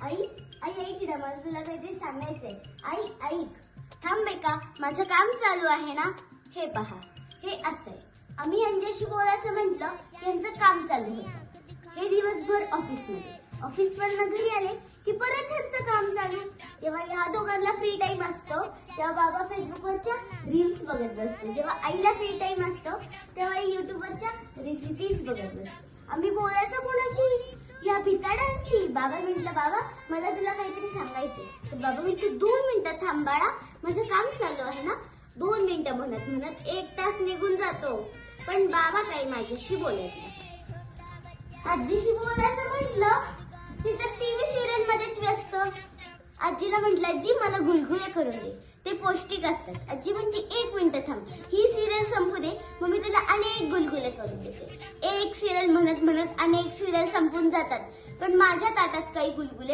आई आई ऐक ना, मला तुला काहीतरी सांगायचंय. आई ऐक. थांब बेका, माझं काम चालू आहे ना. हे पहा, हे असंय. आम्ही यांच्याशी बोलायचं म्हटलं की यांचं काम चालू होतं. हे दिवसभर ऑफिसवरनं घरी आले की परत ह्यांचं काम चालू. जेव्हा या दोघांना फ्री टाइम असतो तेव्हा बाबा फेसबुकवरच्या रील्स बघत बसतो. जेव्हा आईला फ्री टाइम असतो तेव्हा युट्यूबवरच्या रेसिपीज बघत बसतो. आम्ही बोलायचं कोणाशी? या भिताडांची. बाबा म्हटलं, बाबा मला तुला काहीतरी सांगायचंय. तर बाबा म्हटले, 2 मिनिटं थांब बाळा, माझं काम चालू आहे ना. 2 मिनिटं म्हणत म्हणत 1 तास निघून जातो, पण बाबा काही माझ्याशी बोलत नाही. आजीशी बोलायचं म्हटलं ती तर टीव्ही सिरियल मध्येच व्यस्त. आजीला म्हटलं, आजी मला गुलगुले करून दे, ते पौष्टिक असतात. आजी म्हणते, 1 मिनिट थांब, ही सिरियल संपू दे, मग मी तुला अनेक गुलगुले करून देते. एक सिरियल म्हणत म्हणत अनेक सिरियल संपून जातात, पण माझ्या ताटात काही गुलगुले